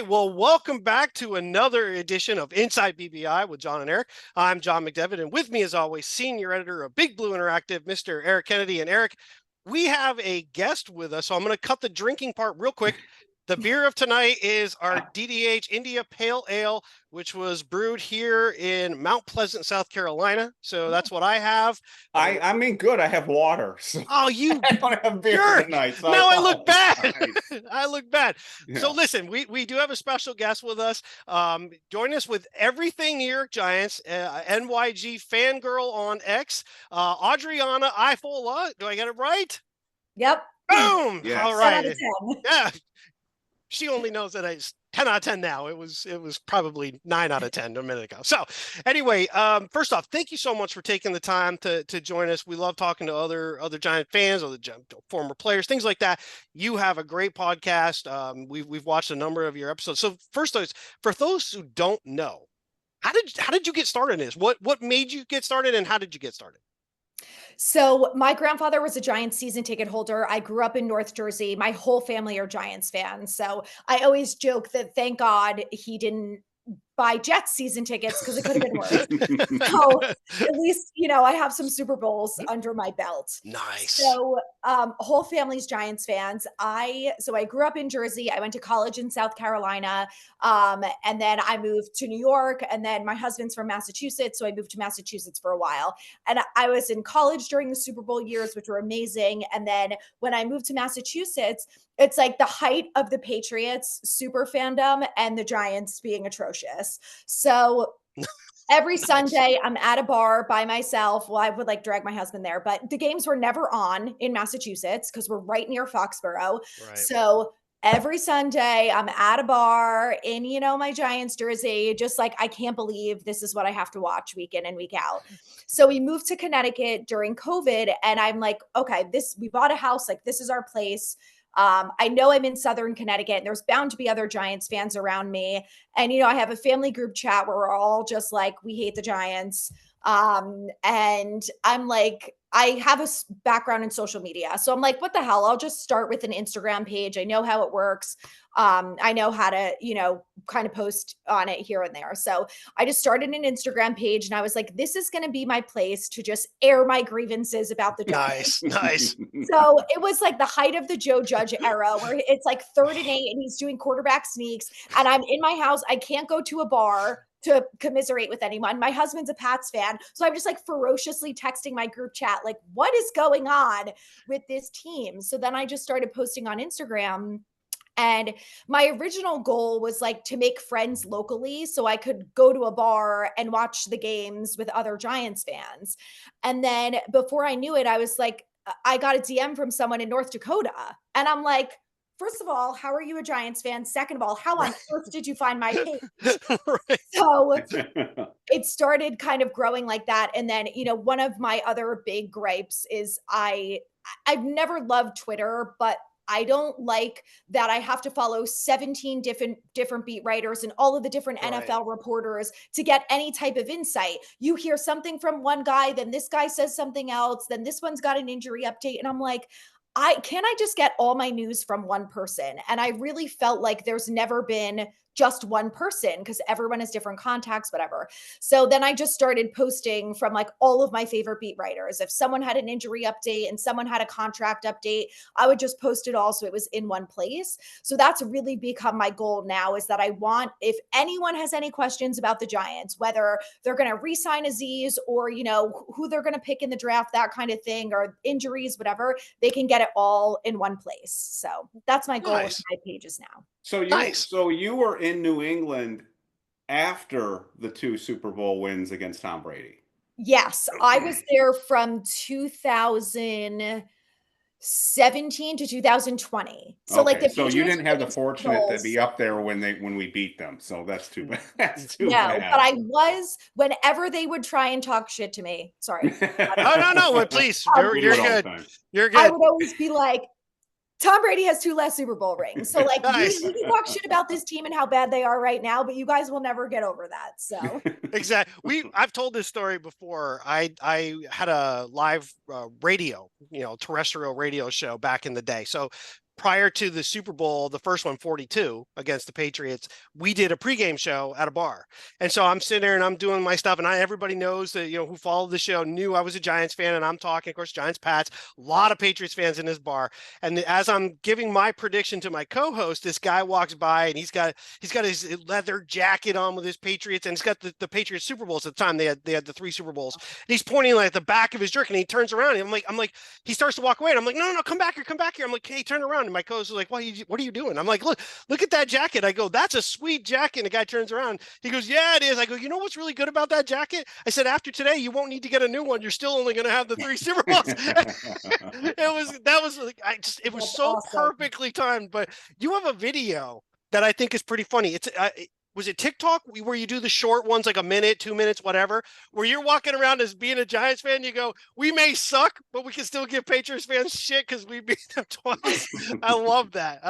right, well, welcome back to another edition of Inside BBI with John and Eric. I'm John McDevitt, and with me, as always, senior editor of Big Blue Interactive, Mr. Eric Kennedy. And Eric, we have a guest with us, so I'm going to cut the drinking part real quick. The beer of tonight is our DDH India Pale Ale, which was brewed here in Mount Pleasant, South Carolina. So that's what I have. I mean, good. I have water. So oh, you I don't have beer jerk. tonight. So Now I look bad. I look bad. Yeah. So listen, we do have a special guest with us. Join us with everything New York Giants, NYG Fangirl on X, Audriana Iafolla. Do I get it right? Yep. Boom. Yes. All right. 10 out of 10. Yeah. She only knows that it's 10 out of 10 now. It was probably 9 out of 10 a minute ago. So anyway, first off, thank you so much for taking the time to join us. We love talking to other Giant fans, other former players, things like that. You have a great podcast. We've watched a number of your episodes. So first, for those who don't know, how did you get started in this? What made you get started, and how did you get started? So my grandfather was a Giants season ticket holder. I grew up in North Jersey. My whole family are Giants fans. So I always joke that thank God he didn't buy Jets season tickets because it could have been worse. So at least, I have some Super Bowls under my belt. Nice. So whole family's Giants fans. I grew up in Jersey. I went to college in South Carolina. And then I moved to New York, and then my husband's from Massachusetts. So I moved to Massachusetts for a while. And I was in college during the Super Bowl years, which were amazing. And then when I moved to Massachusetts, it's like the height of the Patriots super fandom and the Giants being atrocious. So every Sunday I'm at a bar by myself. Well, I would drag my husband there, but the games were never on in Massachusetts because we're right near Foxborough. Right. So every Sunday I'm at a bar in, my Giants jersey, just like, I can't believe this is what I have to watch week in and week out. So we moved to Connecticut during COVID, and I'm like, okay, we bought a house. Like, this is our place. I know I'm in Southern Connecticut, and there's bound to be other Giants fans around me. And, I have a family group chat where we're all just like, we hate the Giants. And I'm like, I have a background in social media. So I'm like, what the hell? I'll just start with an Instagram page. I know how it works. I know how to, kind of post on it here and there. So I just started an Instagram page, and I was like, this is going to be my place to just air my grievances about the Giants. Nice. So it was like the height of the Joe Judge era, where it's like 3rd and 8 and he's doing quarterback sneaks, and I'm in my house. I can't go to a bar to commiserate with anyone. My husband's a Pats fan. So I'm just like ferociously texting my group chat, like, what is going on with this team? So then I just started posting on Instagram. And my original goal was to make friends locally so I could go to a bar and watch the games with other Giants fans. And then before I knew it, I was like, I got a DM from someone in North Dakota. And I'm like, first of all, how are you a Giants fan? Second of all, how on earth did you find my page? Right. So it started kind of growing like that. And then, one of my other big gripes is I've never loved Twitter, but I don't like that I have to follow 17 different beat writers and all of the different NFL reporters to get any type of insight. You hear something from one guy, then this guy says something else, then this one's got an injury update. And I'm like, can I just get all my news from one person? And I really felt like there's never been just one person because everyone has different contacts, whatever. So then I just started posting from all of my favorite beat writers. If someone had an injury update and someone had a contract update, I would just post it all so it was in one place. So that's really become my goal now, is that I want, if anyone has any questions about the Giants, whether they're going to re-sign Aziz or, who they're going to pick in the draft, that kind of thing, or injuries, whatever, they can get it all in one place. So that's my goal with my pages now. So you were in New England after the 2 Super Bowl wins against Tom Brady. Yes, I was there from 2017 to 2020. So so you didn't have the fortunate to be up there when we beat them. So that's too bad. That's too bad. But I was, whenever they would try and talk shit to me. Sorry. No, please. You're good. You're good. I would always be like, Tom Brady has 2 less Super Bowl rings. So nice. you can talk shit about this team and how bad they are right now, but you guys will never get over that. So exactly. I've told this story before. I had a live radio, terrestrial radio show back in the day. So prior to the Super Bowl, the first one, 42 against the Patriots, we did a pregame show at a bar. And so I'm sitting there and I'm doing my stuff, and everybody knows that, who followed the show knew I was a Giants fan, and I'm talking, of course, Giants, Pats, a lot of Patriots fans in this bar. And as I'm giving my prediction to my co-host, this guy walks by, and he's got his leather jacket on with his Patriots, and he's got the Patriots Super Bowls at the time. They had the 3 Super Bowls. And he's pointing like at the back of his jerkin, and he turns around, and I'm like, he starts to walk away, and I'm like, no, come back here. I'm like, hey, turn around. And my co-host is like, what are you doing? I'm like, look at that jacket. I go, that's a sweet jacket. And the guy turns around. He goes, yeah, it is. I go, you know what's really good about that jacket? I said, after today, you won't need to get a new one. You're still only going to have the 3 Super Bowls. It was so awesome. perfectly timed. But you have a video that I think is pretty funny. It's was it TikTok where you do the short ones, like a minute, 2 minutes, whatever, where you're walking around as being a Giants fan, you go, we may suck, but we can still give Patriots fans shit because we beat them twice. I love that.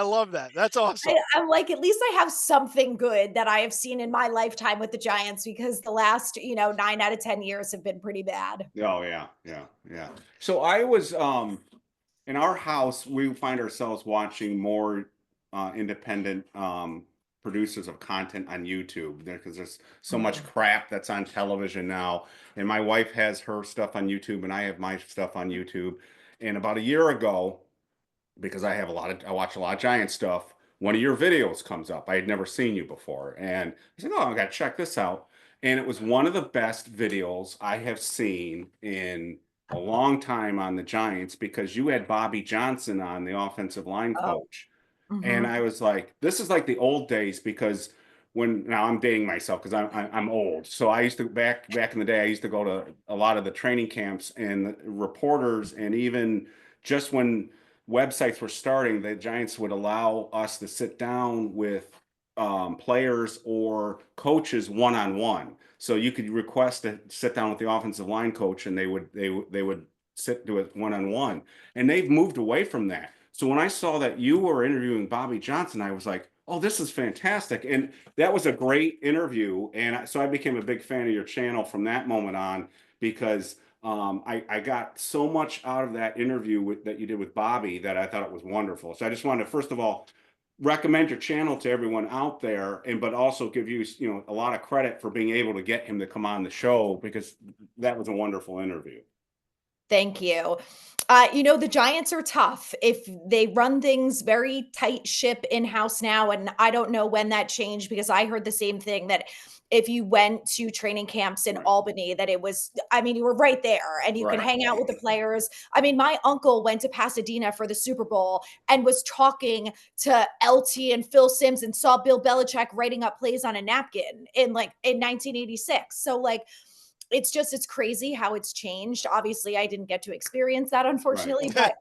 That's awesome. I'm like, at least I have something good that I have seen in my lifetime with the Giants, because the last, 9 out of 10 years have been pretty bad. Oh yeah. So I was in our house, we find ourselves watching more independent producers of content on YouTube, because there's so much crap that's on television now. And my wife has her stuff on YouTube, and I have my stuff on YouTube. And about a year ago, because I watch a lot of Giant stuff, one of your videos comes up. I had never seen you before, and I said, "Oh, I got to check this out." And it was one of the best videos I have seen in a long time on the Giants, because you had Bobby Johnson on, the offensive line coach. And I was like, this is like the old days, because now I'm dating myself because I'm old. So I used to back in the day, I used to go to a lot of the training camps, and the reporters, and even just when websites were starting, the Giants would allow us to sit down with players or coaches one-on-one. So you could request to sit down with the offensive line coach, and they would do it one-on-one. And they've moved away from that. So when I saw that you were interviewing Bobby Johnson, I was like, oh, this is fantastic. And that was a great interview. And so I became a big fan of your channel from that moment on, because I got so much out of that interview that you did with Bobby, that I thought it was wonderful. So I just wanted to, first of all, recommend your channel to everyone out there, but also give you, a lot of credit for being able to get him to come on the show, because that was a wonderful interview. Thank you. The Giants are tough. If they run things very tight ship in-house now, and I don't know when that changed, because I heard the same thing, that if you went to training camps in Albany, that it was, you were right there and you could hang out with the players. My uncle went to Pasadena for the Super Bowl and was talking to LT and Phil Simms, and saw Bill Belichick writing up plays on a napkin in 1986. So it's crazy how it's changed. Obviously, I didn't get to experience that, unfortunately, but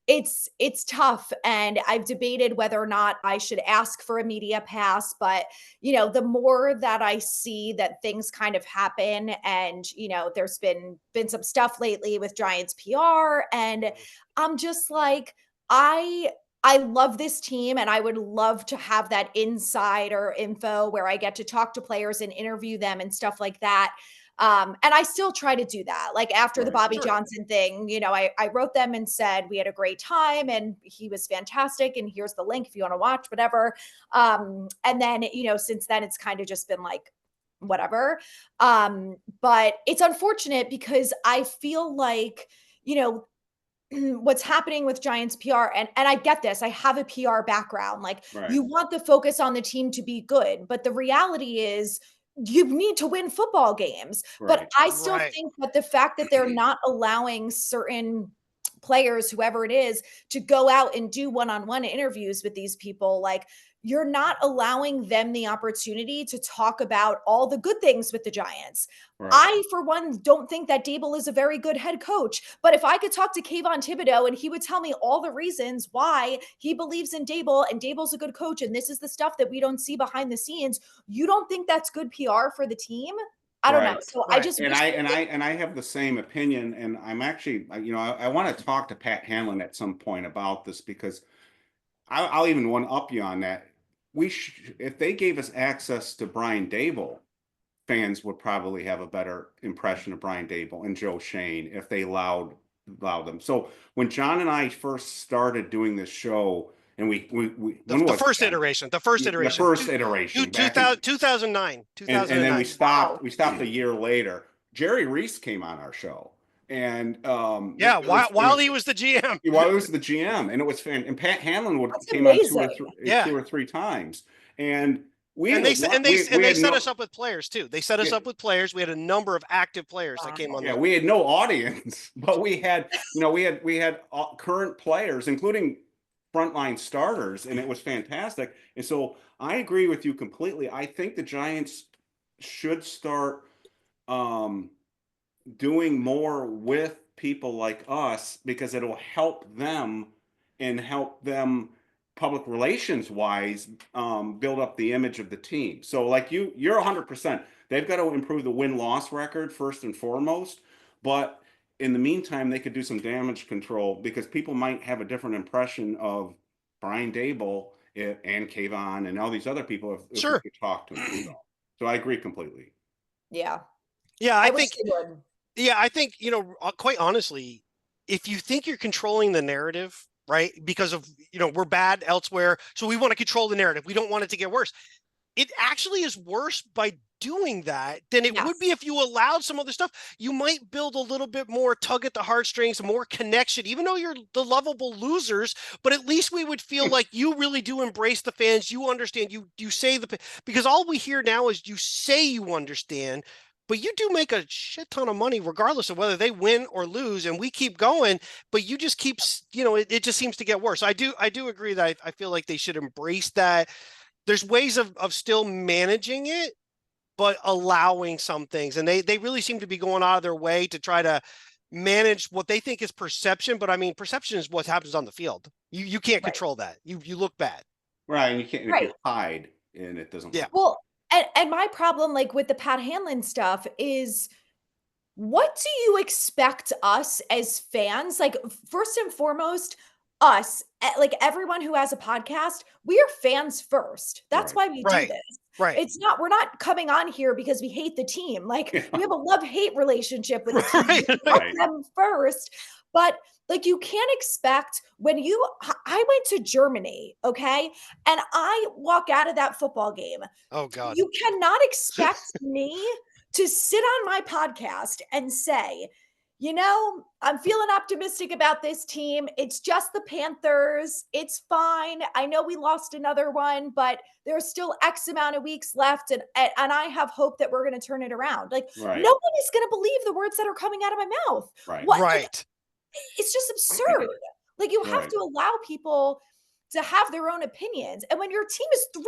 it's tough. And I've debated whether or not I should ask for a media pass, but the more that I see that things kind of happen, and there's been some stuff lately with Giants PR, and I'm just like, I love this team, and I would love to have that insider info where I get to talk to players and interview them and stuff like that. And I still try to do that. Like after the Bobby Johnson thing, I wrote them and said, we had a great time and he was fantastic, and here's the link if you want to watch, whatever. And then, since then it's kind of just been like, whatever. But it's unfortunate, because I feel like, what's happening with Giants PR, and I get this, I have a PR background. You want the focus on the team to be good, but the reality is you need to win football games. But I still think that the fact that they're not allowing certain players, whoever it is, to go out and do one-on-one interviews with these people, you're not allowing them the opportunity to talk about all the good things with the Giants. I, for one, don't think that Daboll is a very good head coach, but if I could talk to Kayvon Thibodeau and he would tell me all the reasons why he believes in Daboll, and Daboll's a good coach, and this is the stuff that we don't see behind the scenes, you don't think that's good PR for the team? I don't know. So I just I have the same opinion, and I'm actually, I want to talk to Pat Hanlon at some point about this, because I'll even one up you on that. If they gave us access to Brian Daboll, fans would probably have a better impression of Brian Daboll and Joe Shane if they allowed allow them. So when John and I first started doing this show, and we the first iteration, the first iteration, 2009, and then we Wow. stopped a year later. Jerry Reese came on our show, and yeah, while he was the GM, while he was the GM, and it was fan. And Pat Hanlon That's came on amazing. two or three times, and they set us up with players too. They set us up with players. We had a number of active players that came on. Yeah, we had no audience, but we had current players, including frontline starters, and it was fantastic. And so I agree with you completely. I think the Giants should start doing more with people like us, because it'll help them and help them public relations wise build up the image of the team. So like you're 100%. They've got to improve the win-loss record first and foremost, but in the meantime, they could do some damage control, because people might have a different impression of Brian Daboll and Kayvon and all these other people if we could talk to them. So I agree completely. Yeah. Yeah, I think. Yeah, I think, quite honestly, if you think you're controlling the narrative, right, because of, we're bad elsewhere, so we want to control the narrative. We don't want it to get worse. It actually is worse by doing that than it would be if you allowed some other stuff. You might build a little bit more tug at the heartstrings, more connection, even though you're the lovable losers, but at least we would feel like you really do embrace the fans. You understand, you say because all we hear now is you say you understand, but you do make a shit ton of money regardless of whether they win or lose, and we keep going, but you just keep, it just seems to get worse. I do agree that I feel like they should embrace that. There's ways of still managing it, but allowing some things. And they really seem to be going out of their way to try to manage what they think is perception. But I mean, perception is what happens on the field. You can't control that. You look bad. Right. And you can't if you hide, and it doesn't work. Well, and my problem, like with the Pat Hanlon stuff, is what do you expect us as fans? Like, first and foremost, us, like everyone who has a podcast, we are fans first. That's why we do this. Right. We're not coming on here because we hate the team. Like, we have a love-hate relationship with the team. We love them first. But like, you can't expect I went to Germany, okay? And I walk out of that football game. Oh God. You cannot expect me to sit on my podcast and say, I'm feeling optimistic about this team. It's just the Panthers. It's fine. I know we lost another one, but there's still X amount of weeks left. And I have hope that we're going to turn it around. Like, nobody's going to believe the words that are coming out of my mouth. Right. Like, it's just absurd. Like, you have to allow people to have their own opinions. And when your team is 3-14,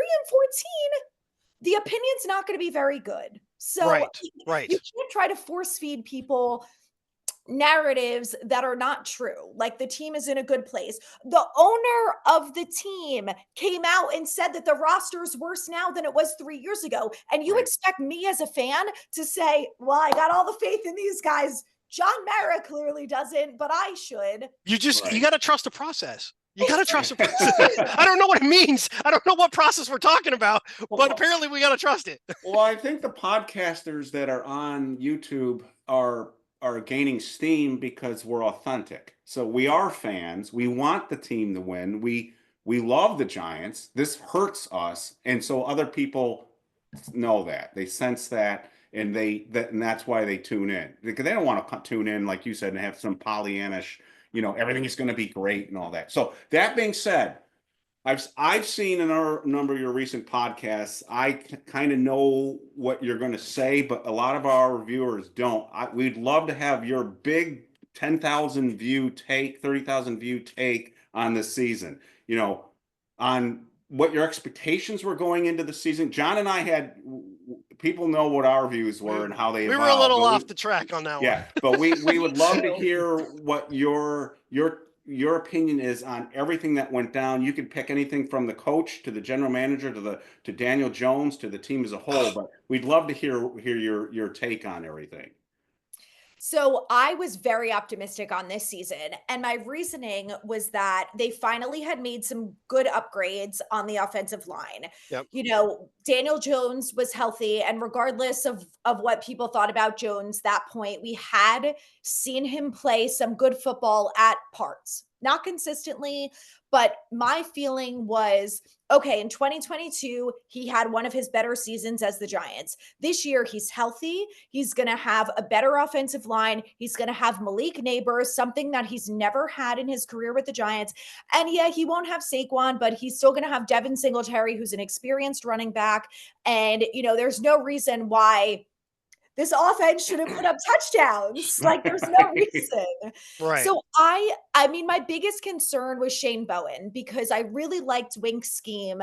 the opinion's not going to be very good. So you can't try to force feed people narratives that are not true. Like, the team is in a good place. The owner of the team came out and said that the roster is worse now than it was 3 years ago. And you expect me as a fan to say, well, I got all the faith in these guys. John Mara clearly doesn't, but I should. You got to trust the process. You got to trust the process. I don't know what it means. I don't know what process we're talking about, but apparently we got to trust it. Well, I think the podcasters that are on YouTube are gaining steam because we're authentic. So we are fans. We want the team to win. We love the Giants. This hurts us. And so other people know that. They sense that. And that's why they tune in, because they don't want to tune in, like you said, and have some Pollyannish, everything is going to be great and all that. So that being said, I've seen in a number of your recent podcasts, I kind of know what you're going to say, but a lot of our viewers don't. We'd love to have your big 10,000 view take, 30,000 view take on this season, on what your expectations were going into the season. John and I people know what our views were and how they evolved. We were a little off the track on that one. Yeah, but we would love to hear what your opinion is on everything that went down. You could pick anything from the coach to the general manager to Daniel Jones to the team as a whole, but we'd love to hear your take on everything. So I was very optimistic on this season. And my reasoning was that they finally had made some good upgrades on the offensive line. Yep. Daniel Jones was healthy. And regardless of what people thought about Jones that point, we had seen him play some good football at parts. Not consistently, but my feeling was okay, in 2022, he had one of his better seasons as the Giants. This year, he's healthy. He's going to have a better offensive line. He's going to have Malik Neighbors, something that he's never had in his career with the Giants. And yeah, he won't have Saquon, but he's still going to have Devin Singletary, who's an experienced running back. And, there's no reason why this offense shouldn't put up touchdowns. Like there's no reason. Right. So I mean, my biggest concern was Shane Bowen because I really liked Wink's scheme.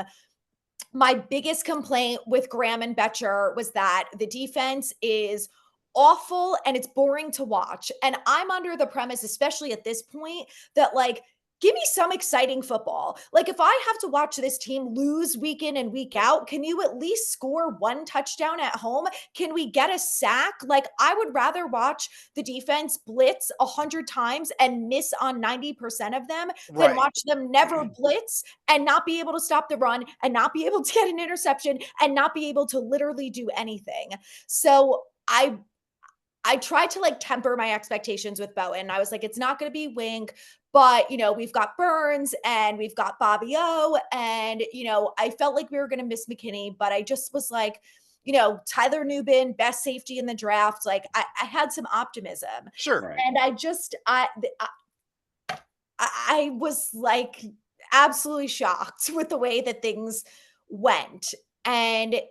My biggest complaint with Graham and Betcher was that the defense is awful and it's boring to watch. And I'm under the premise, especially at this point, that like, give me some exciting football. Like if I have to watch this team lose week in and week out, can you at least score one touchdown at home? Can we get a sack? Like I would rather watch the defense blitz 100 times and miss on 90% of them than watch them never blitz and not be able to stop the run and not be able to get an interception and not be able to literally do anything. So I tried to like temper my expectations with Bowen. I was like, it's not going to be Wink, but we've got Burns and we've got Bobby O. And, I felt like we were going to miss McKinney, but I just was like, Tyler Nubin, best safety in the draft. Like I had some optimism. Sure. Right. And I was like absolutely shocked with the way that things went. And,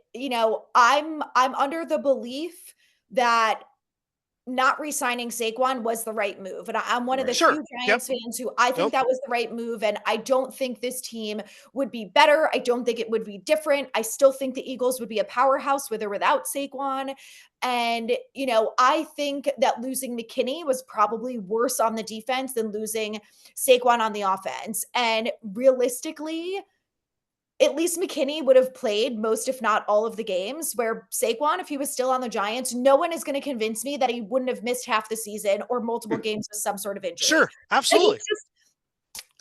I'm under the belief that not re-signing Saquon was the right move. And I'm one of the few Giants fans who I think that was the right move. And I don't think this team would be better. I don't think it would be different. I still think the Eagles would be a powerhouse with or without Saquon. And, I think that losing McKinney was probably worse on the defense than losing Saquon on the offense. And realistically, at least McKinney would have played most, if not all of the games, where Saquon, if he was still on the Giants, no one is going to convince me that he wouldn't have missed half the season or multiple games with some sort of injury. Sure, absolutely.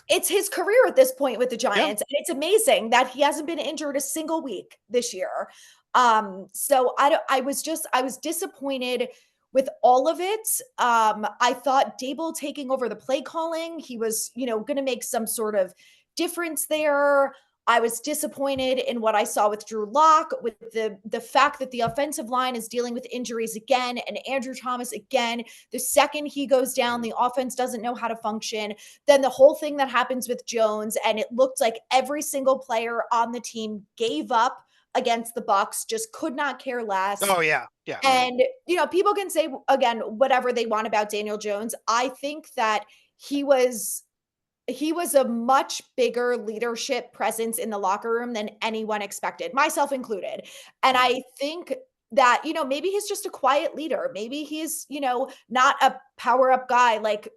It's his career at this point with the Giants. And it's amazing that he hasn't been injured a single week this year. So I was disappointed with all of it. I thought Daboll taking over the play calling, he was, going to make some sort of difference there. I was disappointed in what I saw with Drew Lock, with the fact that the offensive line is dealing with injuries again, and Andrew Thomas again. The second he goes down, the offense doesn't know how to function. Then the whole thing that happens with Jones, and it looked like every single player on the team gave up against the Bucs, just could not care less. Oh yeah. Yeah. And people can say again whatever they want about Daniel Jones. I think that he was a much bigger leadership presence in the locker room than anyone expected, myself included. And I think that, maybe he's just a quiet leader. Maybe he's, not a power up guy like,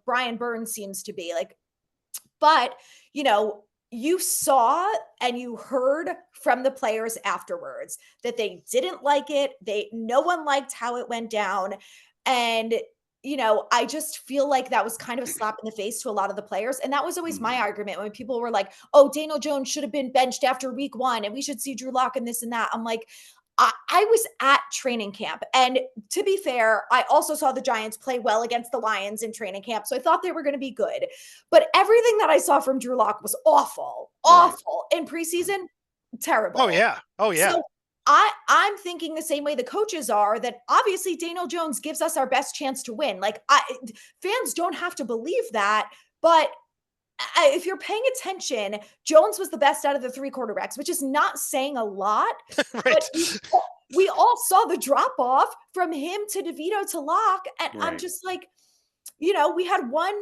Brian Burns seems to be like, but, you saw and you heard from the players afterwards that they didn't like it. No one liked how it went down. And I just feel like that was kind of a slap in the face to a lot of the players. And that was always my argument when people were like, oh, Daniel Jones should have been benched after week 1 and we should see Drew Lock and this and that. I'm like, I was at training camp. And to be fair, I also saw the Giants play well against the Lions in training camp. So I thought they were going to be good. But everything that I saw from Drew Lock was awful in preseason. Terrible. Oh, yeah. So I'm thinking the same way the coaches are, that obviously Daniel Jones gives us our best chance to win. Like fans don't have to believe that, but if you're paying attention, Jones was the best out of the 3 quarterbacks, which is not saying a lot. Right. But we all saw the drop off from him to DeVito to Locke. And I'm just like, we had 1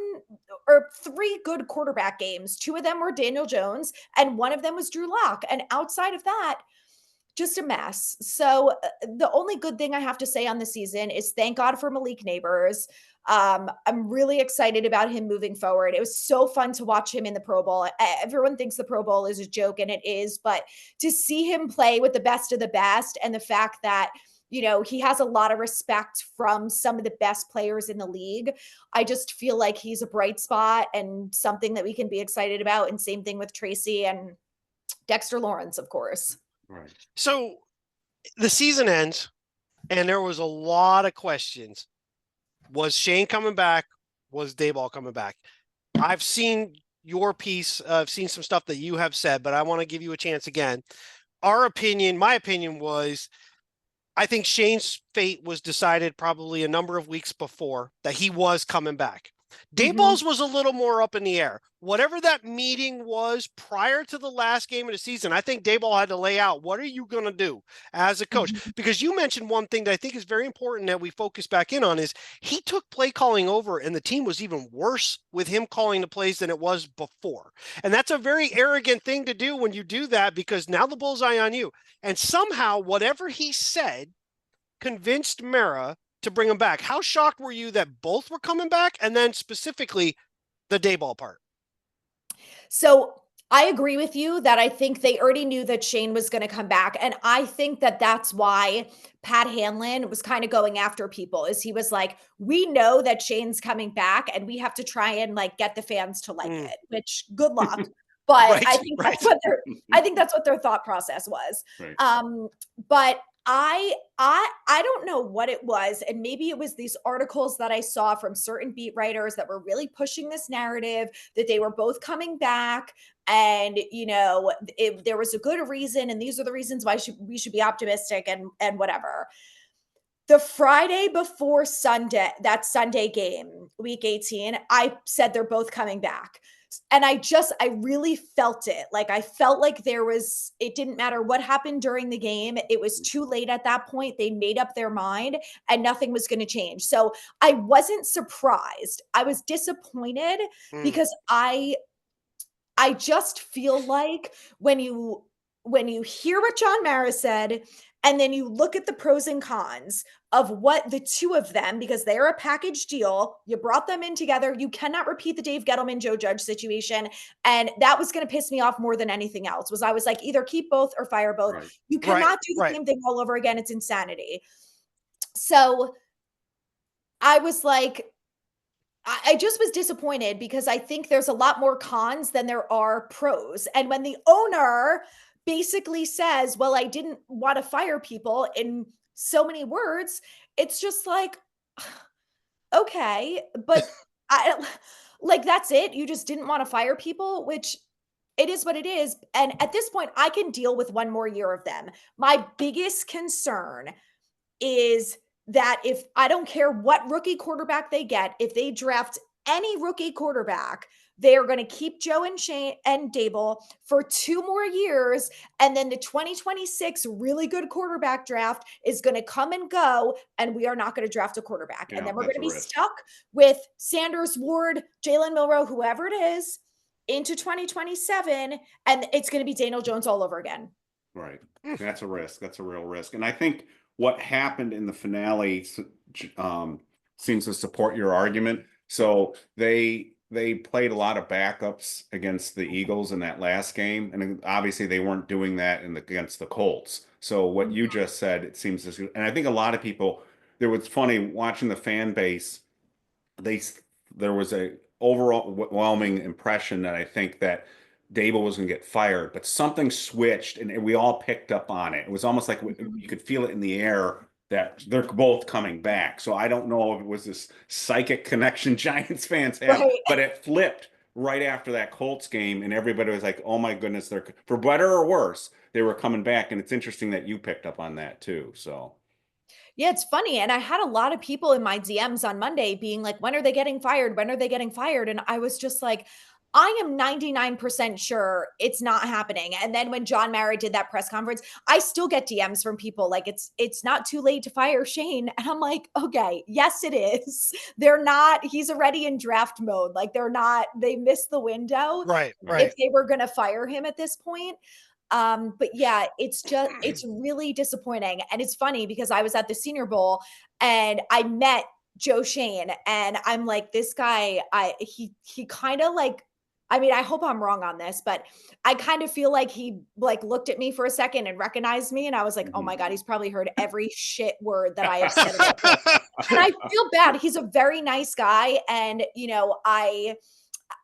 or 3 good quarterback games. 2 of them were Daniel Jones and 1 of them was Drew Lock. And outside of that, just a mess. So the only good thing I have to say on the season is thank God for Malik Neighbors. I'm really excited about him moving forward. It was so fun to watch him in the Pro Bowl. Everyone thinks the Pro Bowl is a joke, and it is, but to see him play with the best of the best, and the fact that, he has a lot of respect from some of the best players in the league. I just feel like he's a bright spot and something that we can be excited about. And same thing with Tracy and Dexter Lawrence, of course. Right. So the season ends, and there was a lot of questions. Was Shane coming back? Was Daboll coming back? I've seen your piece. I've seen some stuff that you have said, but I want to give you a chance again. My opinion was, I think Shane's fate was decided probably a number of weeks before that he was coming back. Daboll's was a little more up in the air. Whatever that meeting was prior to the last game of the season, I think Daboll had to lay out, what are you going to do as a coach? Because you mentioned one thing that I think is very important that we focus back in on is he took play calling over, and the team was even worse with him calling the plays than it was before. And that's a very arrogant thing to do when you do that, because now the bullseye on you. And somehow whatever he said convinced Mara to bring him back. How shocked were you that both were coming back, and then specifically the Daboll part? So I agree with you that I think they already knew that Shane was going to come back. And I think that that's why Pat Hanlon was kind of going after people, is he was like, we know that Shane's coming back and we have to try and like get the fans to like it, which good luck. But I think that's what their thought process was. Right. But I don't know what it was, and maybe it was these articles that I saw from certain beat writers that were really pushing this narrative that they were both coming back, and there was a good reason, and these are the reasons why we should be optimistic and whatever. The Friday before Sunday, that Sunday game, week 18, I said they're both coming back. And I really felt it. Like I felt like it didn't matter what happened during the game. It was too late at that point. They made up their mind and nothing was going to change. So I wasn't surprised. I was disappointed because I just feel like when you hear what John Mara said, and then you look at the pros and cons of what the two of them, because they're a package deal, you brought them in together. You cannot repeat the Dave Gettleman, Joe Judge situation. And that was going to piss me off more than anything else. I was like, either keep both or fire both. Right. You cannot do the same thing all over again. It's insanity. So I was like, I just was disappointed because I think there's a lot more cons than there are pros. And when the owner basically says, well, I didn't want to fire people in so many words, it's just like, okay, but that's it. You just didn't want to fire people, which it is what it is. And at this point, I can deal with one more year of them. My biggest concern is that if I don't care what rookie quarterback they get, if they draft any rookie quarterback, they are going to keep Joe and Shane and Daboll for 2 more years. And then the 2026 really good quarterback draft is going to come and go. And we are not going to draft a quarterback. And then we're going to be stuck with Sanders, Ward, Jalen Milroe, whoever it is, into 2027. And it's going to be Daniel Jones all over again. Right. That's a risk. That's a real risk. And I think what happened in the finale seems to support your argument. So they played a lot of backups against the Eagles in that last game, and obviously they weren't doing that against the Colts. So what you just said, it seems to, and I think a lot of people, there was funny watching the fan base. There was a overwhelming impression that I think that Daboll was going to get fired, but something switched, and we all picked up on it. It was almost like you could feel it in the air that they're both coming back. So I don't know if it was this psychic connection Giants fans have, but it flipped right after that Colts game, and everybody was like, oh my goodness, they're, for better or worse, they were coming back. And it's interesting that you picked up on that too. So yeah, it's funny. And I had a lot of people in my DMs on Monday being like, when are they getting fired? When are they getting fired? And I was just like, I am 99% sure it's not happening. And then when John Mara did that press conference, I still get DMs from people like, it's not too late to fire Shane. And I'm like, okay, yes, it is. They're not, he's already in draft mode. Like they missed the window. Right. If they were going to fire him at this point. But yeah, it's really disappointing. And it's funny because I was at the Senior Bowl and I met Joe Shane, and I'm like, this guy, he kind of like I mean, I hope I'm wrong on this, but I kind of feel like he like looked at me for a second and recognized me. And I was like, oh my God, he's probably heard every shit word that I have said about him. And I feel bad. He's a very nice guy. And,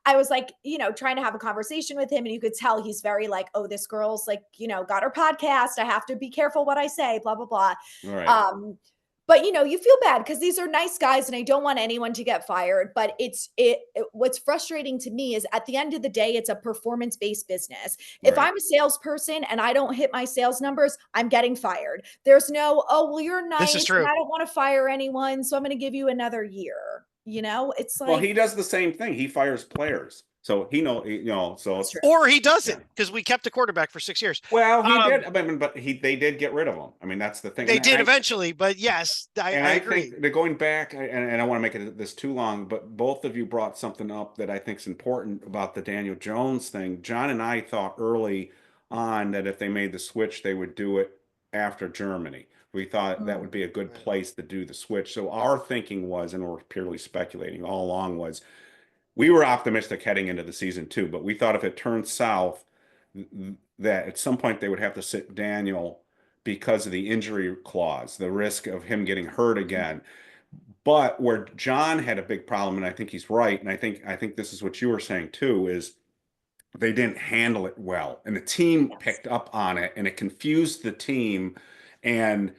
I was like, trying to have a conversation with him, and you could tell he's very like, oh, this girl's like, got her podcast. I have to be careful what I say, blah, blah, blah. Right. But you feel bad because these are nice guys and I don't want anyone to get fired. But what's frustrating to me is at the end of the day, it's a performance-based business. If Right. I'm a salesperson and I don't hit my sales numbers, I'm getting fired. There's no, oh, well, you're This is nice true. and I don't want to fire anyone, so I'm going to give you another year. It's like, Well, he does the same thing. He fires players. So so that's true. Or he doesn't, because we kept a quarterback for 6 years. well, he did. I mean, but they did get rid of him. I mean, that's the thing. They And did I- eventually, but yes, I agree. think that going back, and I don't want to make this too long, but both of you brought something up that I think is important about the Daniel Jones thing. John and I thought early on that if they made the switch, they would do it after Germany. We thought that would be a good Right. place to do the switch. So our thinking was, and we're purely speculating all along, was we were optimistic heading into the season too, but we thought if it turned south, that at some point they would have to sit Daniel because of the injury clause, the risk of him getting hurt again. But where John had a big problem, and I think he's right, and I think this is what you were saying too, is they didn't handle it well, and the team picked up on it, and it confused the team, and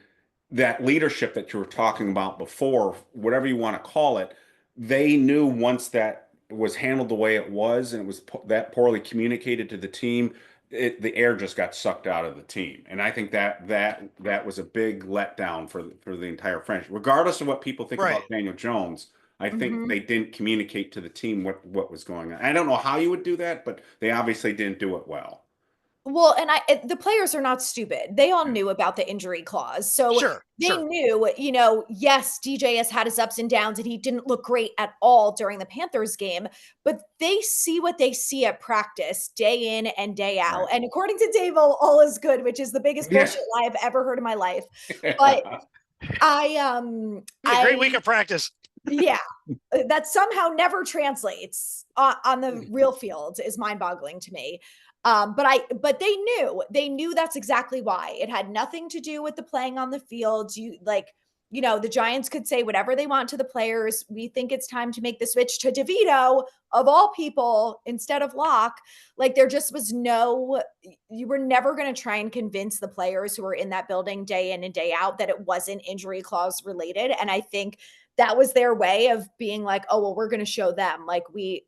that leadership that you were talking about before, whatever you want to call it, they knew once that was handled the way it was, and it was that poorly communicated to the team, the air just got sucked out of the team, and I think that was a big letdown for the entire franchise. Regardless of what people think Right. about Daniel Jones, I think they didn't communicate to the team what was going on. I don't know how you would do that, but they obviously didn't do it well. Well, and the players are not stupid. They all knew about the injury clause. So Sure, they sure. knew, yes, DJ has had his ups and downs and he didn't look great at all during the Panthers game, but they see what they see at practice day in and day out. Right. And according to Daboll, all is good, which is the biggest Yeah. bullshit lie I've ever heard in my life. But A great week of practice. yeah, that somehow never translates on the real field is mind-boggling to me. But they knew that's exactly why. It had nothing to do with the playing on the field. The Giants could say whatever they want to the players. We think it's time to make the switch to DeVito of all people instead of Locke. Like there just was you were never going to try and convince the players who were in that building day in and day out that it wasn't injury clause related. And I think that was their way of being like, oh, well, we're going to show them like we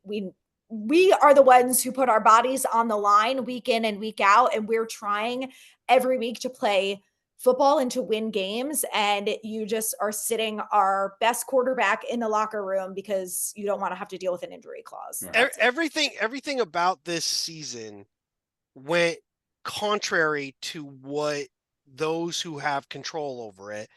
are the ones who put our bodies on the line week in and week out. And we're trying every week to play football and to win games. And you just are sitting our best quarterback in the locker room because you don't want to have to deal with an injury clause. Right. Everything about this season went contrary to what those who have control over it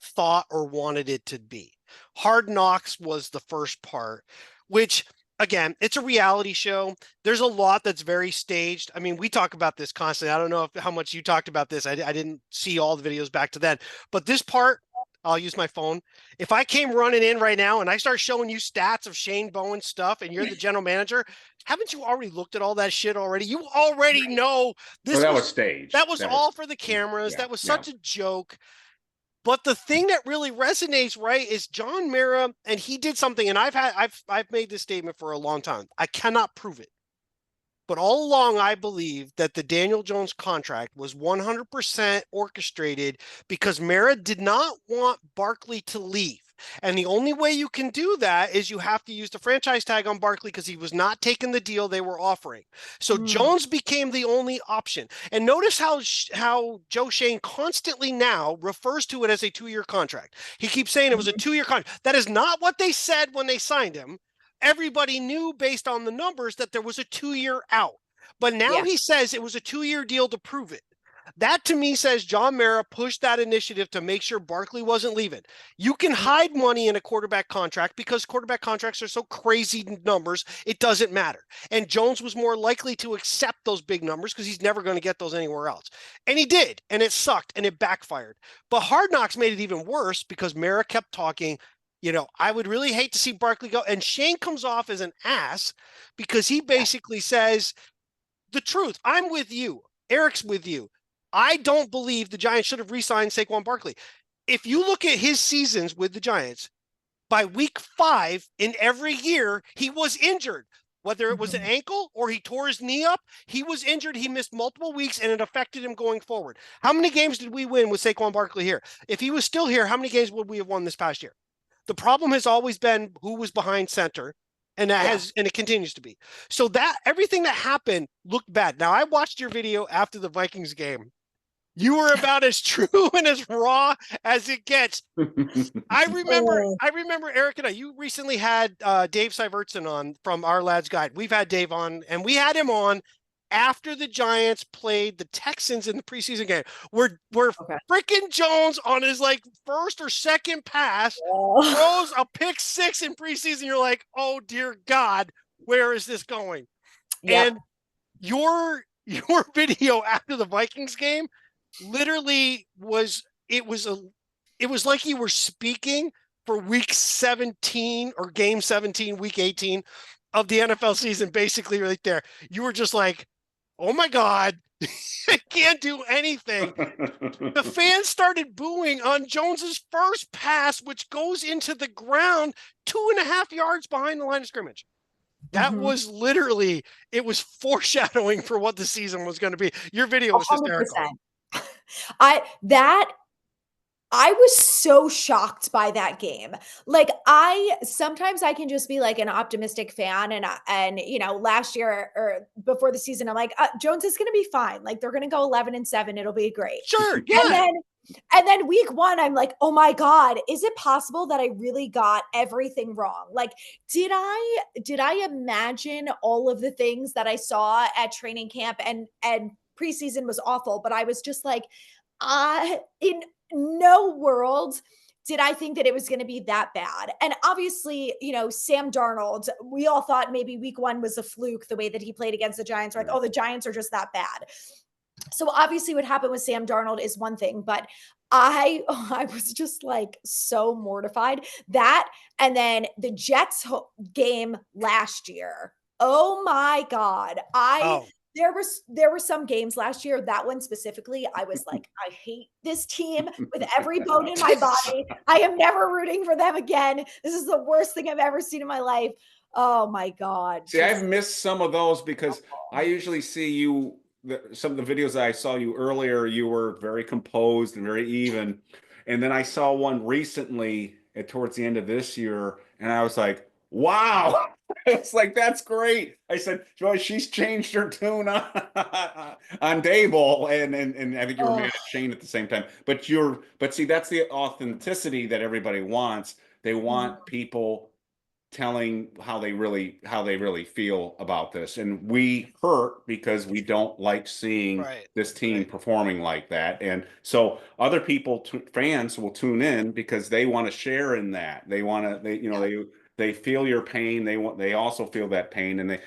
thought or wanted it to be. Hard Knocks was the first part, which again, it's a reality show. There's a lot that's very staged. I mean, we talk about this constantly. I don't know how much you talked about this. I didn't see all the videos back to then, but this part, I'll use my phone. If I came running in right now and I start showing you stats of Shane Bowen stuff and you're the general manager, haven't you already looked at all that shit already? You already know this Well, that was staged. That was all for the cameras. Yeah, that was such a joke. But the thing that really resonates, right, is John Mara, and he did something, and I've made this statement for a long time. I cannot prove it. But all along, I believe that the Daniel Jones contract was 100% orchestrated because Mara did not want Barkley to leave. And the only way you can do that is you have to use the franchise tag on Barkley because he was not taking the deal they were offering. So Jones became the only option. And notice how Joe Shane constantly now refers to it as a 2-year contract. He keeps saying it was a 2-year contract. That is not what they said when they signed him. Everybody knew based on the numbers that there was a 2-year out. But now he says it was a 2-year deal to prove it. That to me says John Mara pushed that initiative to make sure Barkley wasn't leaving. You can hide money in a quarterback contract because quarterback contracts are so crazy numbers, it doesn't matter. And Jones was more likely to accept those big numbers because he's never going to get those anywhere else. And he did, and it sucked, and it backfired. But Hard Knocks made it even worse because Mara kept talking, I would really hate to see Barkley go. And Shane comes off as an ass because he basically says the truth. I'm with you. Eric's with you. I don't believe the Giants should have re-signed Saquon Barkley. If you look at his seasons with the Giants, by week 5 in every year, he was injured. Whether it was an ankle or he tore his knee up, he was injured. He missed multiple weeks, and it affected him going forward. How many games did we win with Saquon Barkley here? If he was still here, how many games would we have won this past year? The problem has always been who was behind center, and and it continues to be. So that everything that happened looked bad. Now, I watched your video after the Vikings game. You were about as true and as raw as it gets. I remember Eric and you recently had Dave Syvertson on from Our Lads Guide. We've had Dave on, and we had him on after the Giants played the Texans in the preseason game. Where freaking Jones on his first or second pass throws a pick 6 in preseason. You're like, oh dear God, where is this going? Yep. And your video after the Vikings game literally was like you were speaking for week 17 or game 17, week 18 of the NFL season, basically right there. You were just like, oh my God, I can't do anything. The fans started booing on Jones's first pass, which goes into the ground 2.5 yards behind the line of scrimmage. That was literally, it was foreshadowing for what the season was going to be. Your video was 100%. hysterical. I was so shocked by that game. Sometimes I can just be like an optimistic fan, and last year or before the season, I'm like, Jones is going to be fine. They're going to go 11-7. It'll be great. Sure. Yeah. And then week 1, I'm like, oh my God, is it possible that I really got everything wrong? Did I imagine all of the things that I saw at training camp, and preseason was awful, but I was just like, in no world did I think that it was going to be that bad. And obviously, Sam Darnold, we all thought maybe week 1 was a fluke, the way that he played against the Giants. Oh, the Giants are just that bad. So obviously what happened with Sam Darnold is one thing, but I was just so mortified. That, and then the Jets game last year. Oh my God. There were some games last year, that one specifically, I was like, I hate this team with every bone in my body. I am never rooting for them again. This is the worst thing I've ever seen in my life. Oh my God. See, I've missed some of those because I usually see you, some of the videos that I saw you earlier, you were very composed and very even. And then I saw one recently towards the end of this year, and I was like, wow. It's like, that's great. I said, Joy, she's changed her tune on Daboll, and I think you were mad at Shane at the same time. But see, that's the authenticity that everybody wants. They want people telling how they really feel about this, and we hurt because we don't like seeing this team performing like that. And so other people, fans, will tune in because they want to share in that. They want to, they feel your pain. They also feel that pain. And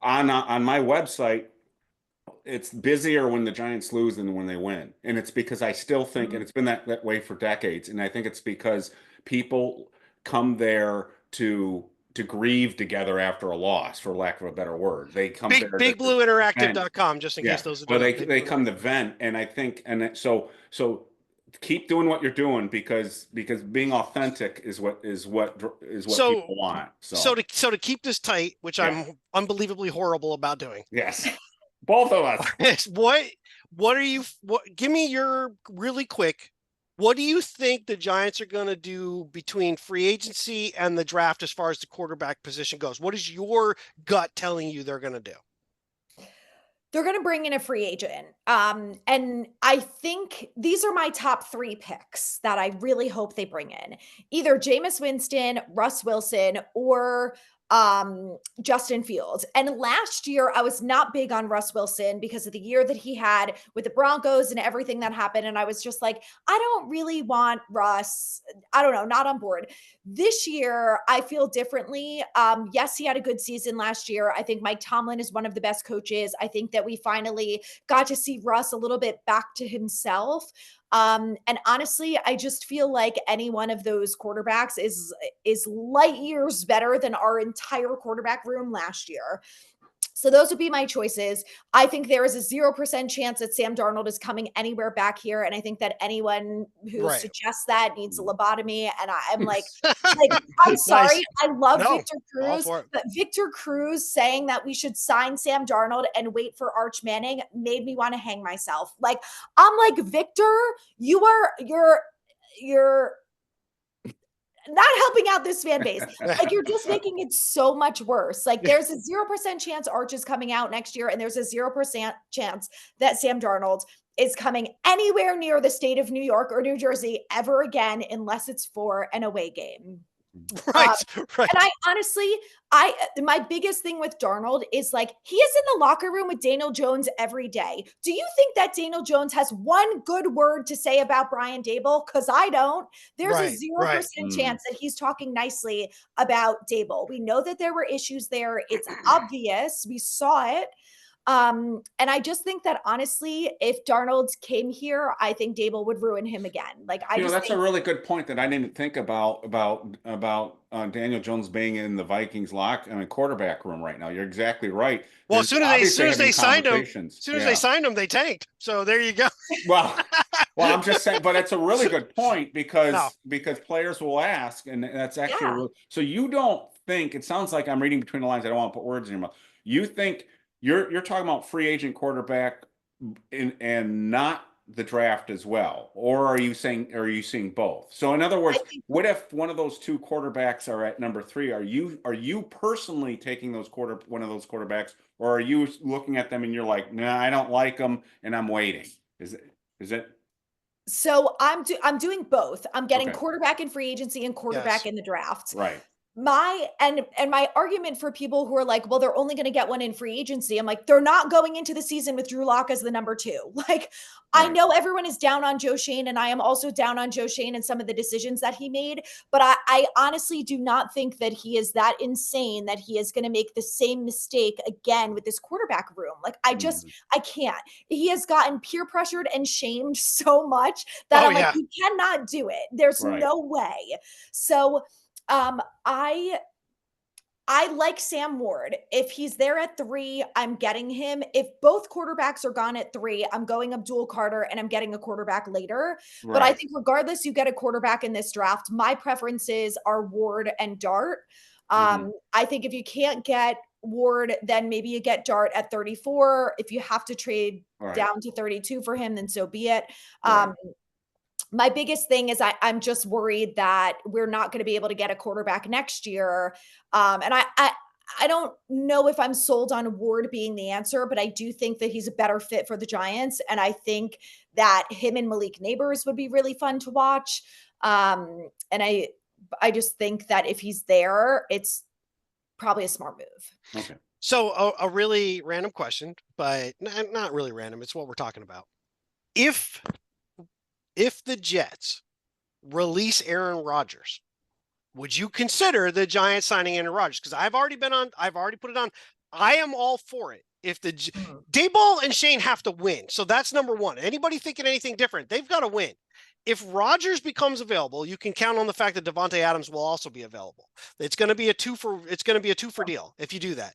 on my website, it's busier when the Giants lose than when they win. And it's because I still think, and it's been that way for decades. And I think it's because people come there to grieve together after a loss, for lack of a better word. They come there. BigBlueInteractive.com, just in case those. Well, they come to vent, and I think, so keep doing what you're doing because being authentic is what people want. So to keep this tight, which I'm unbelievably horrible about doing. Yes, both of us. Give me your really quick. What do you think the Giants are going to do between free agency and the draft as far as the quarterback position goes? What is your gut telling you they're going to do? They're going to bring in a free agent. And I think these are my top 3 picks that I really hope they bring in. Either Jameis Winston, Russ Wilson, or Justin Fields. And last year, I was not big on Russ Wilson because of the year that he had with the Broncos and everything that happened. And I was just like, I don't really want Russ. I don't know, not on board. This year, I feel differently. Yes, he had a good season last year. I think Mike Tomlin is one of the best coaches. I think that we finally got to see Russ a little bit back to himself. And honestly, I just feel like any one of those quarterbacks is light years better than our entire quarterback room last year. So those would be my choices. I think there is a 0% chance that Sam Darnold is coming anywhere back here. And I think that anyone who Right. suggests that needs a lobotomy. And I'm like, I'm sorry. Nice. I love No, Victor all Cruz, for it. but Victor Cruz saying that we should sign Sam Darnold and wait for Arch Manning made me want to hang myself. Like, I'm like, Victor, you're not helping out this fan base. Like, you're just making it so much worse. Like, there's a 0% chance Arch is coming out next year, and there's a 0% chance that Sam Darnold is coming anywhere near the state of New York or New Jersey ever again, unless it's for an away game. Right. Right. And I honestly, my biggest thing with Darnold is like, he is in the locker room with Daniel Jones every day. Do you think that Daniel Jones has one good word to say about Brian Daboll? Because I don't. There's a 0% chance that he's talking nicely about Daboll. We know that there were issues there. It's obvious. We saw it. And I just think that honestly, if Darnold came here, I think Daboll would ruin him again. Like, That's a really good point that I didn't think about Daniel Jones being in the Vikings quarterback room right now. You're exactly right. Well, as soon as they signed him, they tanked. So there you go. Well, I'm just saying, but it's a really good point because players will ask, and that's actually so you don't think, it sounds like I'm reading between the lines. I don't want to put words in your mouth. You think you're talking about free agent quarterback and not the draft as well, or are you seeing both? So in other words, what if one of those two quarterbacks are at number 3? Are you personally taking one of those quarterbacks, or are you looking at them and you're like, nah, I don't like them and I'm waiting? Is it? So I'm doing both. I'm getting quarterback in free agency and quarterback in the draft. Right. My argument for people who are like, well, they're only going to get one in free agency. I'm like, they're not going into the season with Drew Lock as the number 2. Like, I know everyone is down on Joe Schoen, and I am also down on Joe Schoen and some of the decisions that he made. But I honestly do not think that he is that insane that he is going to make the same mistake again with this quarterback room. Like, I can't. He has gotten peer pressured and shamed so much that I'm like, you cannot do it. There's no way. So I like Sam Ward. If he's there at 3, I'm getting him. If both quarterbacks are gone at 3, I'm going Abdul Carter and I'm getting a quarterback later. Right. But I think regardless, you get a quarterback in this draft. My preferences are Ward and Dart. I think if you can't get Ward, then maybe you get Dart at 34. If you have to trade down to 32 for him, then so be it. My biggest thing is I'm just worried that we're not going to be able to get a quarterback next year. And I don't know if I'm sold on Ward being the answer, but I do think that he's a better fit for the Giants. And I think that him and Malik Neighbors would be really fun to watch. And I just think that if he's there, it's probably a smart move. Okay. So a really random question, but not really random. It's what we're talking about. If the Jets release Aaron Rodgers, would you consider the Giants signing Aaron Rodgers? Because I've already put it on. I am all for it. If the Daboll and Shane have to win, so that's number one. Anybody thinking anything different, they've got to win. If Rodgers becomes available, you can count on the fact that Devontae Adams will also be available. It's going to be a two for deal if you do that.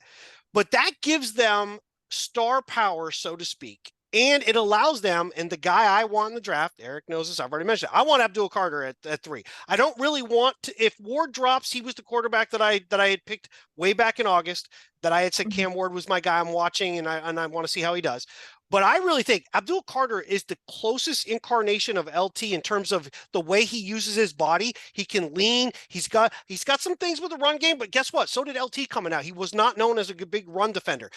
But that gives them star power, so to speak. And it allows them, and the guy I want in the draft, Eric knows this, I've already mentioned it, I want Abdul Carter at 3. I don't really want to, if Ward drops, he was the quarterback that I had picked way back in August, that I had said Cam Ward was my guy I'm watching, and I want to see how he does. But I really think Abdul Carter is the closest incarnation of LT in terms of the way he uses his body. He can lean. He's got some things with the run game, but guess what? So did LT coming out. He was not known as a big run defender.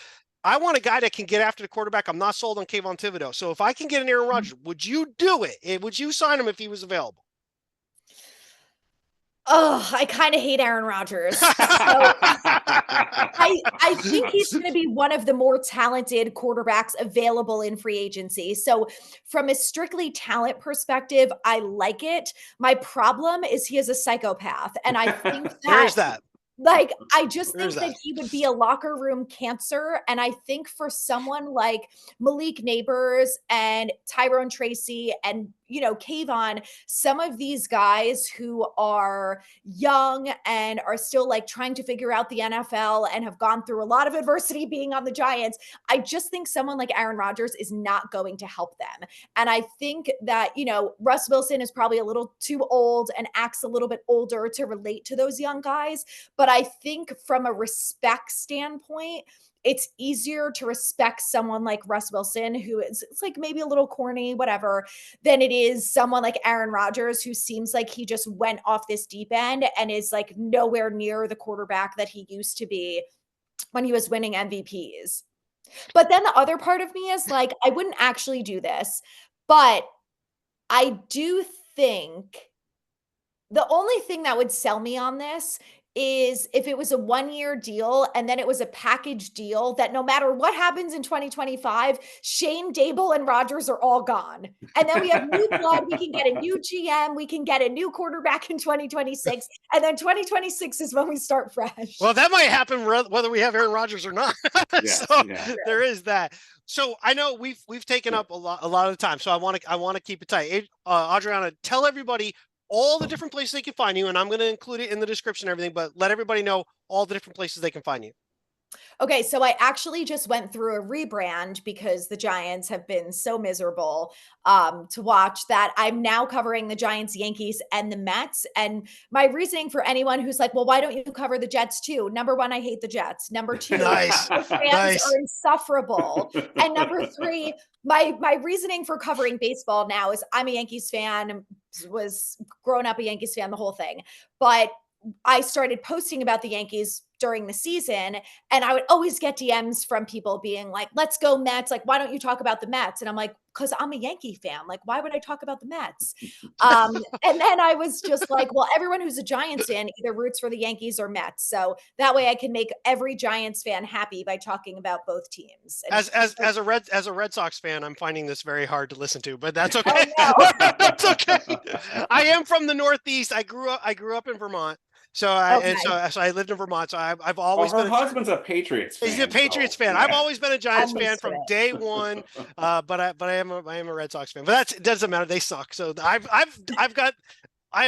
I want a guy that can get after the quarterback. I'm not sold on Kayvon Thibodeau. So if I can get an Aaron Rodgers, would you do it? Would you sign him if he was available? Oh, I kind of hate Aaron Rodgers. So I think he's going to be one of the more talented quarterbacks available in free agency. So from a strictly talent perspective, I like it. My problem is he is a psychopath. And I think There's that. Like, I just think that he would be a locker room cancer. And I think for someone like Malik Neighbors and Tyrone Tracy and cave on some of these guys who are young and are still like trying to figure out the NFL and have gone through a lot of adversity being on the Giants. I just think someone like Aaron Rodgers is not going to help them. And I think that, Russ Wilson is probably a little too old and acts a little bit older to relate to those young guys. But I think from a respect standpoint, it's easier to respect someone like Russ Wilson, who is, it's like maybe a little corny, whatever, than it is someone like Aaron Rodgers, who seems like he just went off this deep end and is like nowhere near the quarterback that he used to be when he was winning MVPs. But then the other part of me is like, I wouldn't actually do this, but I do think the only thing that would sell me on this is if it was a 1-year deal and then it was a package deal that no matter what happens in 2025, Shane, Daboll, and Rodgers are all gone. And then we have new blood. We can get a new GM. We can get a new quarterback in 2026. And then 2026 is when we start fresh. Well, that might happen whether we have Aaron Rodgers or not. There is that. So I know we've taken up a lot of the time. So I want to keep it tight. Audriana, tell everybody all the different places they can find you, and I'm going to include it in the description and everything, but let everybody know all the different places they can find you. Okay, so I actually just went through a rebrand because the Giants have been so miserable to watch that I'm now covering the Giants, Yankees, and the Mets. And my reasoning for anyone who's like, well, why don't you cover the Jets too? Number one, I hate the Jets. Number two, Nice. the fans are insufferable. And number three, my reasoning for covering baseball now is I'm a Yankees fan, was growing up a Yankees fan, the whole thing. But I started posting about the Yankees during the season, and I would always get DMs from people being like, let's go Mets. Like, why don't you talk about the Mets? And I'm like, because I'm a Yankee fan. Like, why would I talk about the Mets? And then I was just like, well, everyone who's a Giants fan either roots for the Yankees or Mets. So that way I can make every Giants fan happy by talking about both teams. And as a Red Sox fan, I'm finding this very hard to listen to, but that's okay. Oh, no. That's okay. I am from the Northeast. I grew up in Vermont. So I lived in Vermont. So I've always been. Her husband's a Patriots fan. He's a Patriots fan. Yeah. I've always been a Giants fan from day one. But I am a Red Sox fan. But it doesn't matter. They suck. So I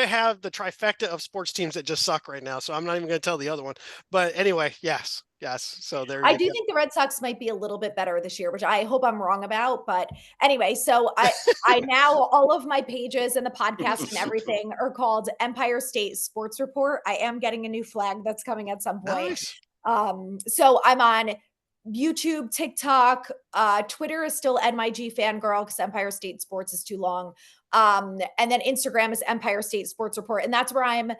have the trifecta of sports teams that just suck right now. So I'm not even going to tell the other one. But anyway, yes. So I do think the Red Sox might be a little bit better this year, which I hope I'm wrong about. But anyway, so I now all of my pages and the podcast and everything are called Empire State Sports Report. I am getting a new flag that's coming at some point. Nice. So I'm on YouTube, TikTok, Twitter is still NYG Fangirl because Empire State Sports is too long. And then Instagram is Empire State Sports Report. And that's where I'm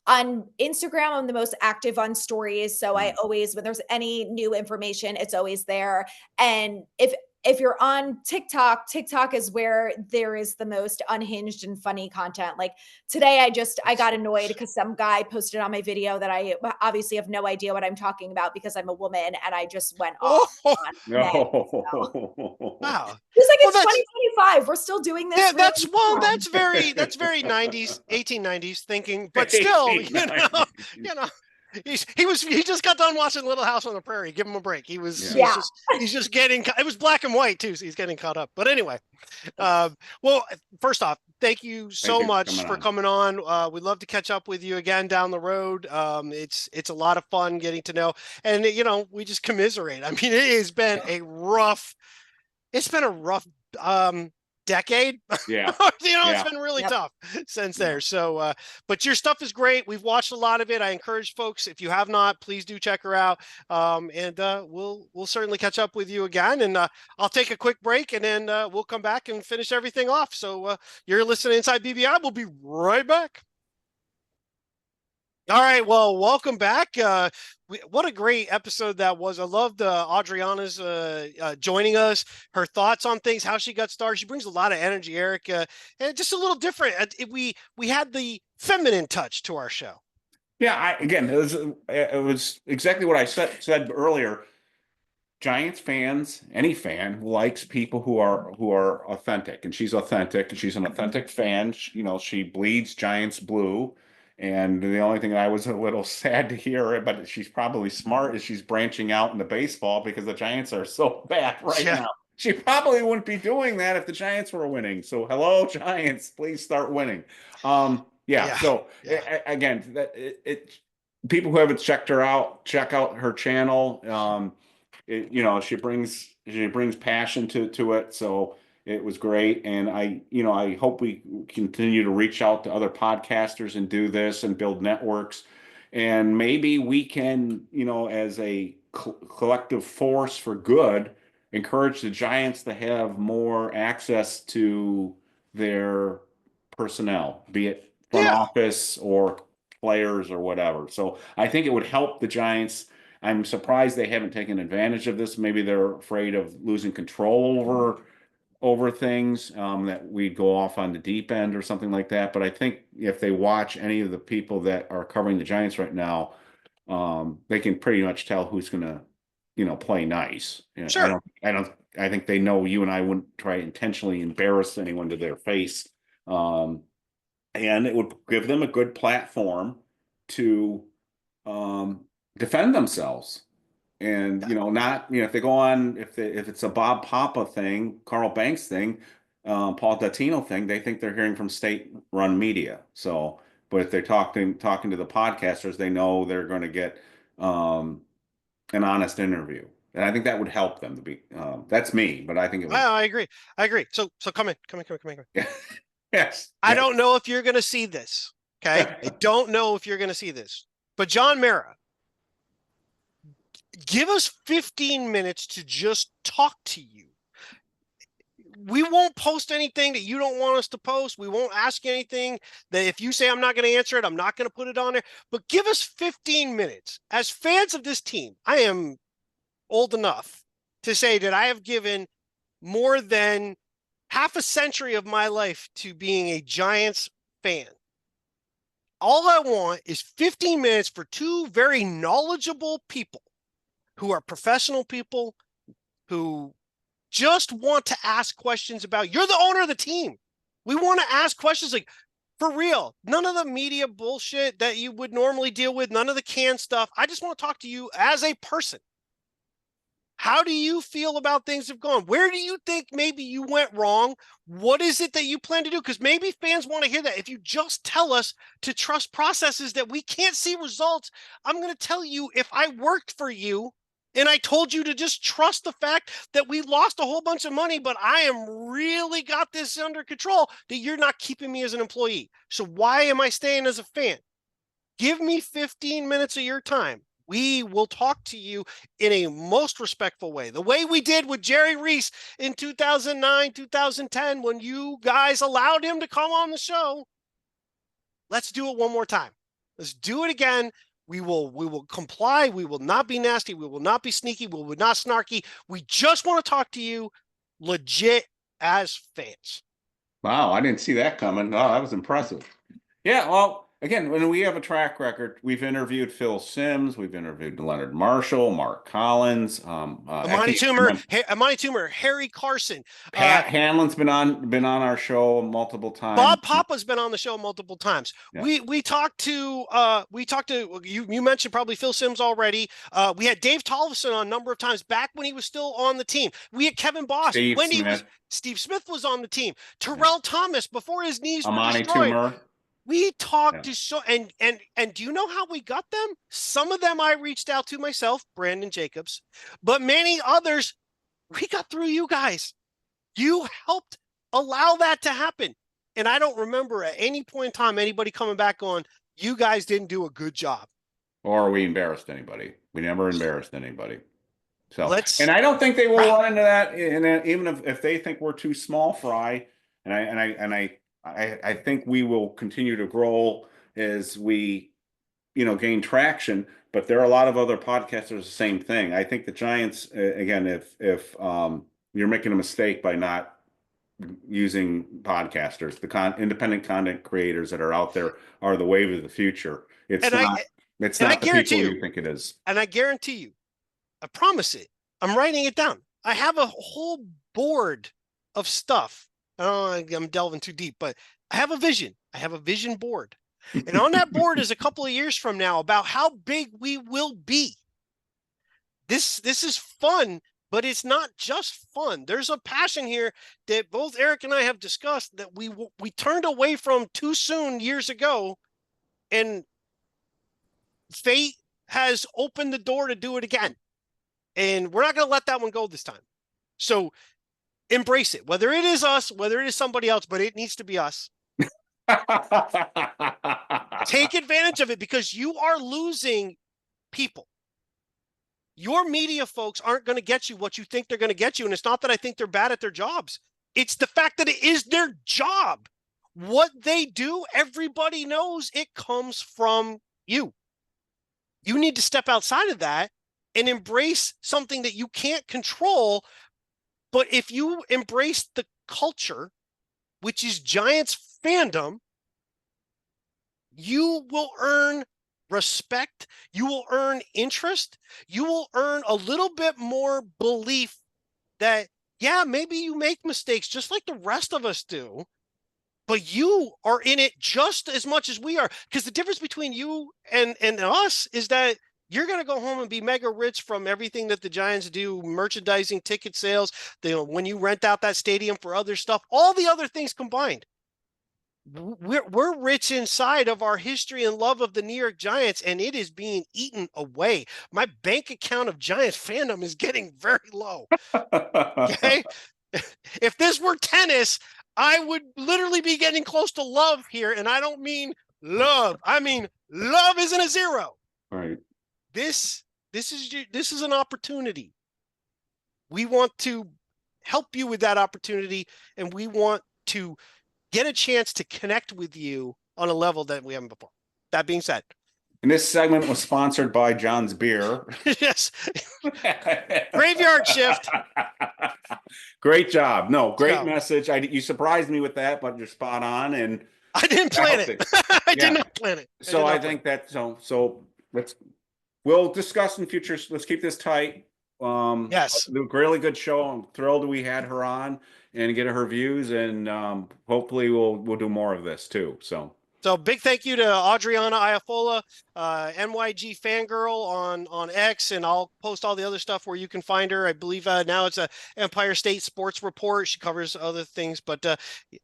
on Instagram. I'm the most active on stories. So I always, when there's any new information, it's always there. And if you're on TikTok is where there is the most unhinged and funny content. Like today, I got annoyed because some guy posted on my video that I obviously have no idea what I'm talking about because I'm a woman, and I just went off. Wow. It's like it's 2025. We're still doing this. Yeah, that's very 90s, 1890s thinking, but still, you know. He just got done watching Little House on the Prairie. Give him a break. He's just getting. It was black and white too, so he's getting caught up. But anyway, well, first off, thank you so much for coming on. We'd love to catch up with you again down the road. It's a lot of fun getting to know, and we just commiserate. I mean, it has been a rough. It's been a rough decade. Yeah. It's been really tough since there. So, but your stuff is great. We've watched a lot of it. I encourage folks, if you have not, please do check her out. And we'll certainly catch up with you again. And I'll take a quick break, and then we'll come back and finish everything off. So you're listening to Inside BBI. We'll be right back. All right. Well, welcome back. What a great episode that was. I loved Audriana's joining us, her thoughts on things, how she got started. She brings a lot of energy, Eric, and just a little different. We had the feminine touch to our show. Yeah. It was exactly what I said earlier. Giants fans, any fan likes people who are authentic, and she's authentic, and she's an authentic fan. She bleeds Giants blue. And the only thing I was a little sad to hear, but she's probably smart, is she's branching out into baseball because the Giants are so bad right now. she probably wouldn't be doing that if the Giants were winning. So hello, Giants, please start winning. Yeah. Yeah. So Yeah. again, people who haven't checked her out, check out her channel. She brings passion to it. So it was great, and I hope we continue to reach out to other podcasters and do this and build networks, and maybe we can, as a collective force for good, encourage the Giants to have more access to their personnel, be it front Yeah. office or players or whatever. So I think it would help the Giants. I'm surprised they haven't taken advantage of this. Maybe they're afraid of losing control over things, that we'd go off on the deep end or something like that. But I think if they watch any of the people that are covering the Giants right now, they can pretty much tell who's going to, play nice. Sure. I think they know you and I wouldn't try to intentionally embarrass anyone to their face. And it would give them a good platform to defend themselves. And not if they go on, if it's a Bob Papa thing, Carl Banks thing, Paul Datino thing, they think they're hearing from state-run media. So, but if they're talking to the podcasters, they know they're going to get an honest interview, and I think that would help them to be. That's me, but I think it would. I agree. So come in. Yes. I don't know if you're going to see this. Okay. I don't know if you're going to see this, but John Mara, give us 15 minutes to just talk to you. We won't post anything that you don't want us to post. We won't ask you anything that if you say I'm not going to answer it, I'm not going to put it on there. But give us 15 minutes. As fans of this team, I am old enough to say that I have given more than half a century of my life to being a Giants fan. All I want is 15 minutes for two very knowledgeable people who are professional people who just want to ask questions about, you're the owner of the team. We want to ask questions like, for real, none of the media bullshit that you would normally deal with, none of the canned stuff. I just want to talk to you as a person. How do you feel about things have gone? Where do you think maybe you went wrong? What is it that you plan to do? Because maybe fans want to hear that. If you just tell us to trust processes that we can't see results, I'm going to tell you, if I worked for you and I told you to just trust the fact that we lost a whole bunch of money, but I am really got this under control, that you're not keeping me as an employee. So why am I staying as a fan? Give me 15 minutes of your time. We will talk to you in a most respectful way. The way we did with Jerry Reese in 2009, 2010, when you guys allowed him to come on the show. Let's do it one more time. Let's do it again. We will comply. We will not be nasty. We will not be sneaky. We will not snarky. We just want to talk to you legit as fans. Wow, I didn't see that coming. Oh, that was impressive. Yeah, well, again, when we have a track record, we've interviewed Phil Simms, we've interviewed Leonard Marshall, Mark Collins, Amani Toomer, Harry Carson. Pat Hanlon's been on our show multiple times. Bob Papa's been on the show multiple times. Yeah. We talked to you mentioned probably Phil Simms already. We had Dave Tollefson on a number of times back when he was still on the team. We had Kevin Boss Steve Smith was on the team. Terrell Thomas before his knees were destroyed. Toomer. We talked to so and do you know how we got them? Some of them I reached out to myself, Brandon Jacobs, but many others we got through you guys. You helped allow that to happen. And I don't remember at any point in time anybody coming back on, you guys didn't do a good job. Or we embarrassed anybody. We never embarrassed anybody. So and I don't think they will run into that. And even if they think we're too small fry, I think we will continue to grow as we, gain traction. But there are a lot of other podcasters, the same thing. I think the Giants, again, if you're making a mistake by not using podcasters, the independent content creators that are out there are the wave of the future. It's not the people you think it is. And I guarantee you, I promise it. I'm writing it down. I have a whole board of stuff. I don't know, I'm delving too deep, but I have a vision. I have a vision board. And on that board is a couple of years from now about how big we will be. This is fun but it's not just fun. There's a passion here that both Eric and I have discussed that we turned away from too soon years ago, and fate has opened the door to do it again. And we're not going to let that one go this time. So embrace it, whether it is us, whether it is somebody else, but it needs to be us. Take advantage of it, because you are losing people. Your media folks aren't going to get you what you think they're going to get you. And it's not that I think they're bad at their jobs. It's the fact that it is their job. What they do, everybody knows it comes from you. You need to step outside of that and embrace something that you can't control. But if you embrace the culture, which is Giants fandom, you will earn respect, you will earn interest, you will earn a little bit more belief that, yeah, maybe you make mistakes just like the rest of us do, but you are in it just as much as we are. Because the difference between you and us is that you're going to go home and be mega rich from everything that the Giants do, merchandising, ticket sales, when you rent out that stadium for other stuff, all the other things combined. We're rich inside of our history and love of the New York Giants, and it is being eaten away. My bank account of Giants fandom is getting very low. Okay. If this were tennis, I would literally be getting close to love here. And I don't mean love. I mean, love isn't a zero. Right. This is an opportunity. We want to help you with that opportunity, and we want to get a chance to connect with you on a level that we haven't before. That being said. And this segment was sponsored by John's Beer. Yes. Graveyard shift. Great job. No, great message. You surprised me with that, but you're spot on. And I didn't plan it. I did not plan it. So I think that, so we'll discuss in future. Let's keep this tight. Yes. Really good show. I'm thrilled we had her on and get her views, and hopefully we'll do more of this too. So big thank you to Audriana Iafolla, NYG Fangirl on X, and I'll post all the other stuff where you can find her. I believe now it's a Empire State Sports Report. She covers other things, but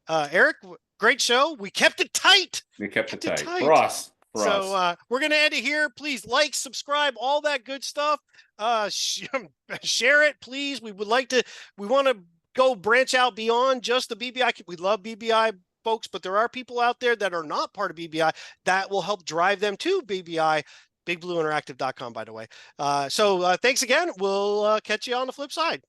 Eric, great show. We kept it tight. We kept it tight for us. So we're going to end it here. Please like, subscribe, all that good stuff. Share it, please. We want to go branch out beyond just the BBI. We love BBI folks, but there are people out there that are not part of BBI that will help drive them to BBI. BigBlueInteractive.com, by the way. So thanks again. We'll catch you on the flip side.